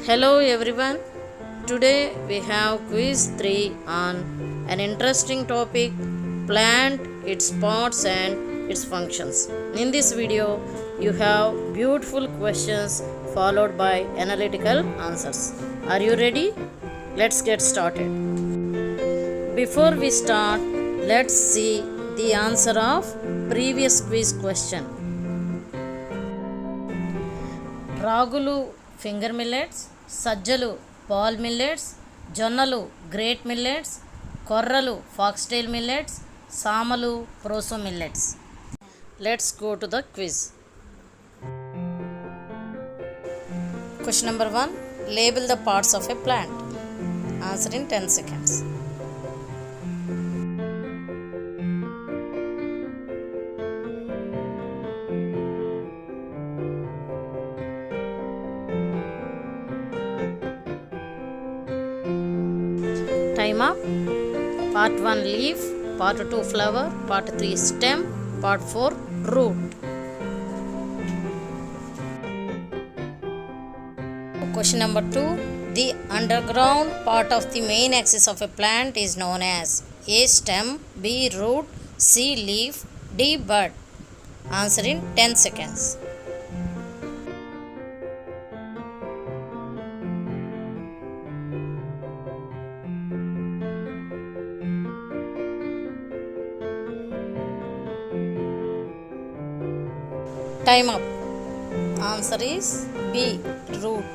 Hello everyone. Today we have quiz 3 on an interesting topic, plant, its parts and its functions. In this video you have beautiful questions followed by analytical answers. Are you ready? Let's get started. Before we start, let's see the answer of previous quiz question. రాగులు finger millets, సజ్జలు Paul millets, జొన్నలు great millets, కొర్రలు foxtail millets, సామలు proso millets. Let's go to the quiz. Question number 1. Label the parts of a plant. Answer in 10 seconds. Time up. Part 1 leaf, part 2 flower, part 3 stem, part 4 root. Question number 2. The underground part of the main axis of a plant is known as A. Stem, B. Root, C. Leaf, D. Bud. Answer in 10 seconds. Time up. Answer is B. Root.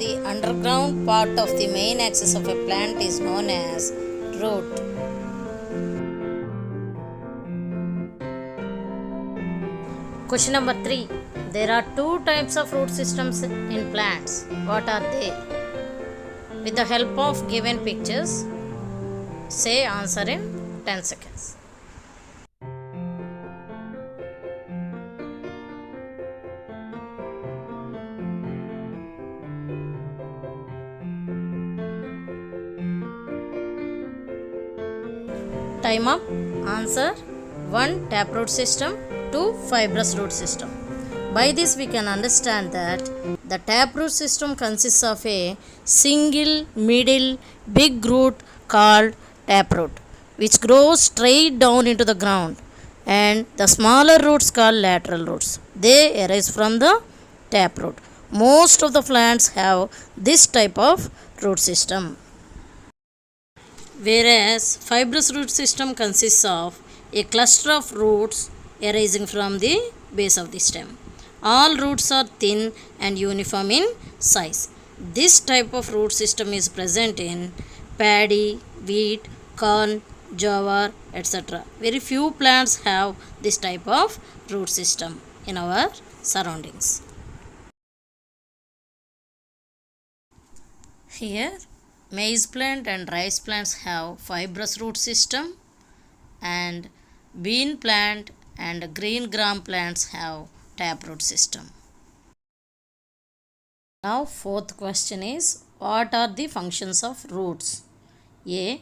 The underground part of the main axis of a plant is known as root. Question number 3. There are two types of root systems in plants. What are they? With the help of given pictures, say answer in 10 seconds. Time up. Answer 1. Taproot system, 2. Fibrous root system. By this we can understand that the taproot system consists of a single middle big root called taproot, which grows straight down into the ground, and the smaller roots called lateral roots. They arise from the taproot. Most of the plants have this type of root system. Whereas fibrous root system consists of a cluster of roots arising from the base of the stem. All roots are thin and uniform in size. This type of root system is present in paddy, wheat, corn, jowar, etc. Very few plants have this type of root system in our surroundings. Here maize plant and rice plants have fibrous root system, and bean plant and green gram plants have taproot system. Now fourth question is, what are the functions of roots? A.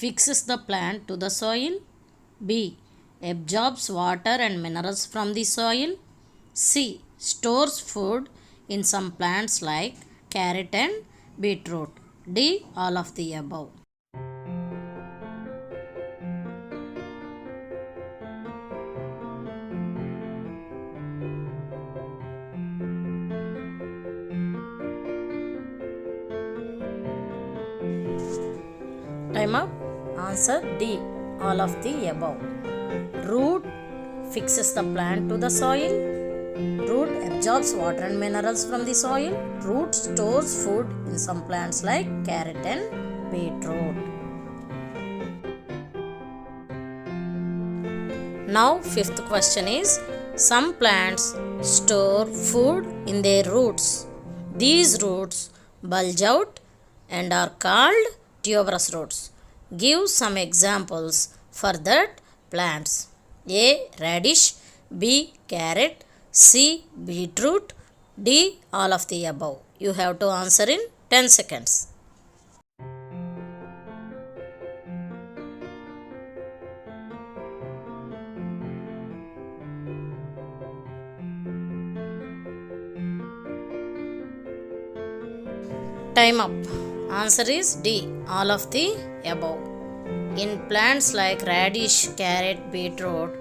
Fixes the plant to the soil. B. Absorbs water and minerals from the soil. C. Stores food in some plants like carrot and beetroot. D. All of the above. Time up. Answer D. All of the above. Root fixes the plant to the soil. Root absorbs water and minerals from the soil. Root stores food in some plants like carrot and beetroot. Now fifth question is, some plants store food in their roots. These roots bulge out and are called tuberous roots. Give some examples for that plants. A. Radish, B. Carrot, C. Beetroot, D. All of the above. You have to answer in 10 seconds. Time up. Answer is D. All of the above. In plants like radish, carrot, beetroot,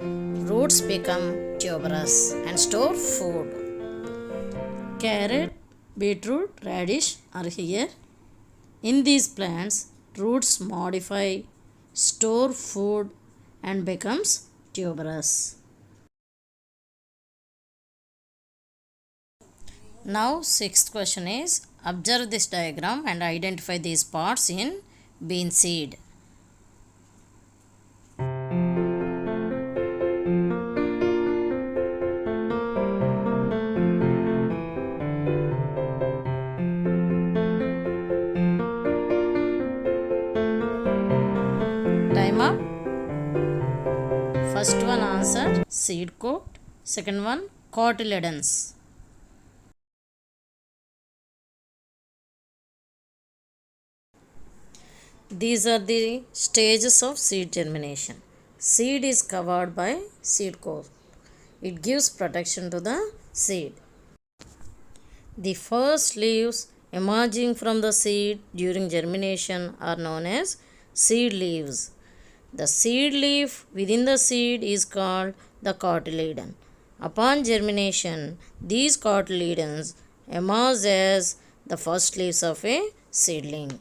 roots become tuberous and store food. Carrot, beetroot, radish are here. In these plants, roots modify, store food and becomes tuberous. Now sixth question is, observe this diagram and identify these parts in bean seed. Time up. First one answer seed coat, second one cotyledons. These are the stages of seed germination. Seed is covered by seed coat. It gives protection to the seed. The first leaves emerging from the seed during germination are known as seed leaves. The seed leaf within the seed is called the cotyledon. Upon germination, these cotyledons emerge as the first leaves of a seedling.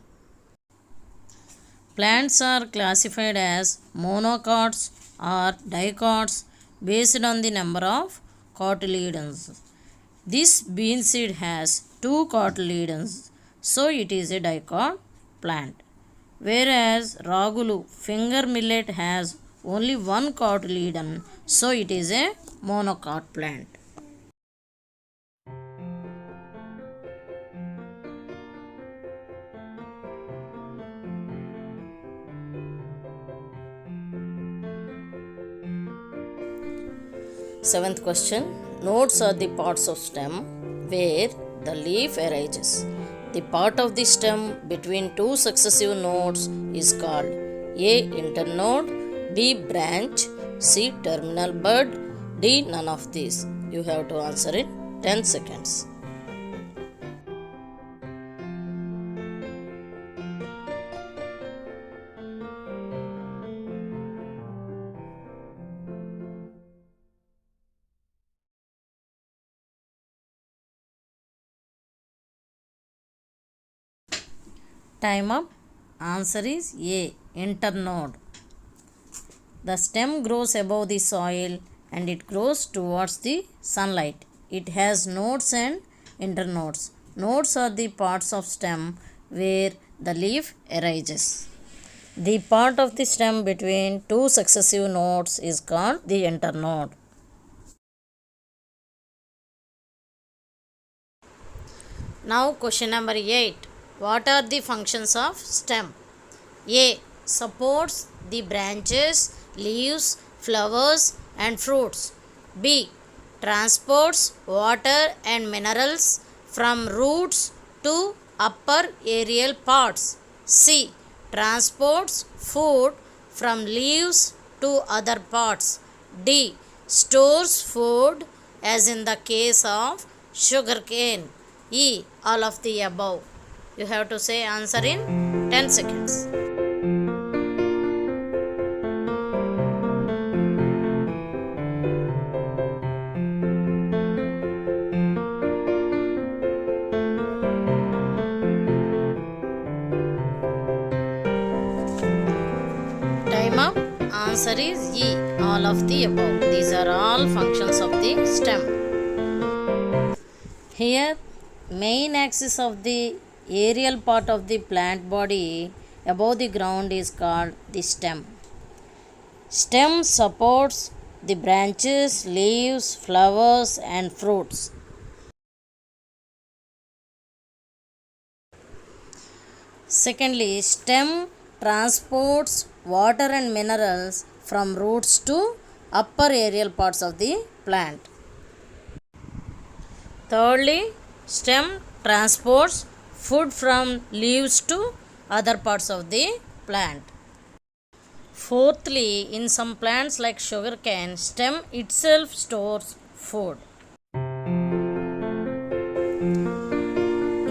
Plants are classified as monocots or dicots based on the number of cotyledons. This bean seed has 2 cotyledons, so it is a dicot plant. Whereas ragulu finger millet has only 1 cotyledon, so it is a monocot plant. Seventh question. Nodes are the parts of stem where the leaf arises. The part of the stem between 2 successive nodes is called A. Internode, B. Branch, C. Terminal bud, D. None of these. You have to answer in 10 seconds. Time up. Answer is A. Internode. The stem grows above the soil and it grows towards the sunlight. It has nodes and internodes. Nodes are the parts of stem where the leaf arises. The part of the stem between 2 successive nodes is called the internode. Now question number 8. What are the functions of stem? A. Supports the branches, leaves, flowers and fruits. B. Transports water and minerals from roots to upper aerial parts. C. Transports food from leaves to other parts. D. Stores food as in the case of sugarcane. E. All of the above. You have to say answer in 10 seconds. Time up. Answer is E. All of the above. These are all functions of the stem. Here, main axis of the aerial part of the plant body above the ground is called the stem. Stem supports the branches, leaves, flowers and fruits. Secondly, stem transports water and minerals from roots to upper aerial parts of the plant. Thirdly, stem transports food from leaves to other parts of the plant. Fourthly, in some plants like sugarcane, stem itself stores food.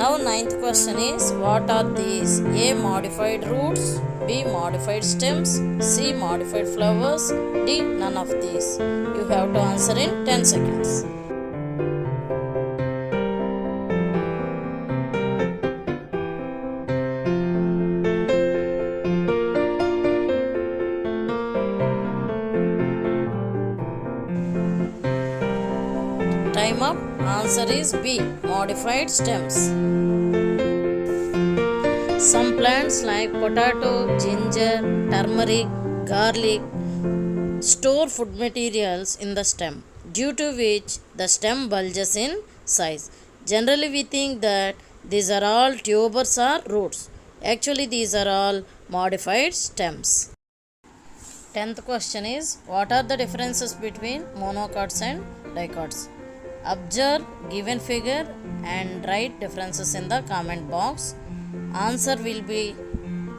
Now ninth question is, what are these? A. Modified roots, B. Modified stems, C. Modified flowers, D. None of these. You have to answer in 10 seconds. Time up. Answer is B. Modified stems. Some plants like potato, ginger, turmeric, garlic store food materials in the stem, due to which the stem bulges in size. Generally, we think that these are all tubers or roots. Actually, these are all modified stems. 10th question is, what are the differences between monocots and dicots? Observe given figure and write differences in the comment box. Answer will be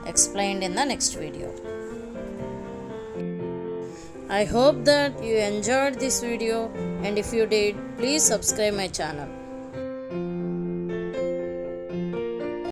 explained in the next video. I hope that you enjoyed this video, and if you did, please subscribe my channel.